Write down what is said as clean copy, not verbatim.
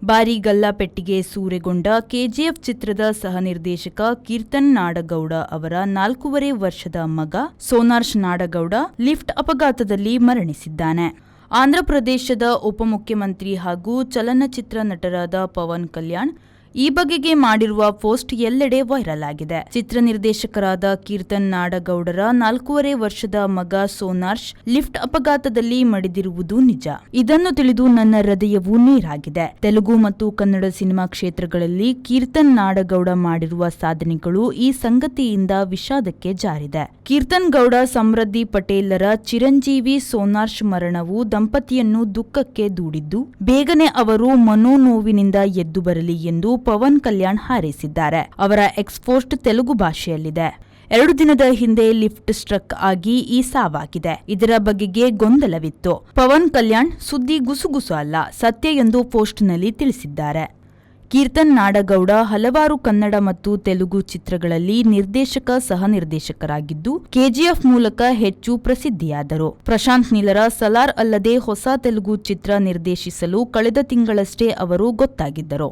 ಭಾರಿ ಗಲ್ಲಾಪೆಟ್ಟಿಗೆ ಸೂರೆಗೊಂಡ ಕೆಜಿಎಫ್ ಚಿತ್ರದ ಸಹ ನಿರ್ದೇಶಕ ಕೀರ್ತನ್ ನಾಡಗೌಡ ಅವರ 4.5 ವರ್ಷದ ಮಗ ಸೋನಾರ್ಶ್ ನಾಡಗೌಡ ಲಿಫ್ಟ್ ಅಪಘಾತದಲ್ಲಿ ಮರಣಿಸಿದ್ದಾನೆ. ಆಂಧ್ರಪ್ರದೇಶದ ಉಪಮುಖ್ಯಮಂತ್ರಿ ಹಾಗೂ ಚಲನಚಿತ್ರ ನಟರಾದ ಪವನ್ ಕಲ್ಯಾಣ್ ಈ ಬಗೆಗೆ ಮಾಡಿರುವ ಪೋಸ್ಟ್ ಎಲ್ಲೆಡೆ ವೈರಲ್ ಆಗಿದೆ. ಚಿತ್ರ ನಿರ್ದೇಶಕರಾದ ಕೀರ್ತನ್ ನಾಡಗೌಡರ 4.5 ವರ್ಷದ ಮಗ ಸೋನಾರ್ಶ್ ಲಿಫ್ಟ್ ಅಪಘಾತದಲ್ಲಿ ಮಡಿದಿರುವುದು ನಿಜ. ಇದನ್ನು ತಿಳಿದು ನನ್ನ ಹೃದಯವು ನೀರಾಗಿದೆ. ತೆಲುಗು ಮತ್ತು ಕನ್ನಡ ಸಿನಿಮಾ ಕ್ಷೇತ್ರಗಳಲ್ಲಿ ಕೀರ್ತನ್ ನಾಡಗೌಡ ಮಾಡಿರುವ ಸಾಧನೆಗಳು ಈ ಸಂಗತಿಯಿಂದ ವಿಷಾದಕ್ಕೆ ಜಾರಿದೆ. ಕೀರ್ತನ್ ಗೌಡ ಸಮೃದ್ಧಿ ಪಟೇಲರ ಚಿರಂಜೀವಿ ಸೋನಾರ್ಶ್ ಮರಣವು ದಂಪತಿಯನ್ನು ದುಃಖಕ್ಕೆ ದೂಡಿದ್ದು, ಬೇಗನೆ ಅವರು ಮನೋನೋವಿನಿಂದ ಎದ್ದು ಬರಲಿ ಎಂದು ಪವನ್ ಕಲ್ಯಾಣ್ ಹಾರೈಸಿದ್ದಾರೆ. ಅವರ ಎಕ್ಸ್ಪೋಸ್ಟ್ ತೆಲುಗು ಭಾಷೆಯಲ್ಲಿದೆ. 2 ದಿನದ ಹಿಂದೆ ಲಿಫ್ಟ್ ಸ್ಟ್ರಕ್ ಆಗಿ ಈ ಸಾವಾಗಿದೆ. ಇದರ ಬಗೆಗೆ ಗೊಂದಲವಿತ್ತು. ಪವನ್ ಕಲ್ಯಾಣ್ ಸುದ್ದಿ ಗುಸುಗುಸು ಅಲ್ಲ, ಸತ್ಯ ಎಂದು ಪೋಸ್ಟ್ನಲ್ಲಿ ತಿಳಿಸಿದ್ದಾರೆ. ಕೀರ್ತನ್ ನಾಡಗೌಡ ಹಲವಾರು ಕನ್ನಡ ಮತ್ತು ತೆಲುಗು ಚಿತ್ರಗಳಲ್ಲಿ ನಿರ್ದೇಶಕ ಸಹ ನಿರ್ದೇಶಕರಾಗಿದ್ದು, ಕೆಜಿಎಫ್ ಮೂಲಕ ಹೆಚ್ಚು ಪ್ರಸಿದ್ಧಿಯಾದರು. ಪ್ರಶಾಂತ್ ನೀಲರ ಸಲಾರ್ ಅಲ್ಲದೆ ಹೊಸ ತೆಲುಗು ಚಿತ್ರ ನಿರ್ದೇಶಿಸಲು ಕಳೆದ ತಿಂಗಳಷ್ಟೇ ಅವರು ಗೊತ್ತಾಗಿದ್ದರು.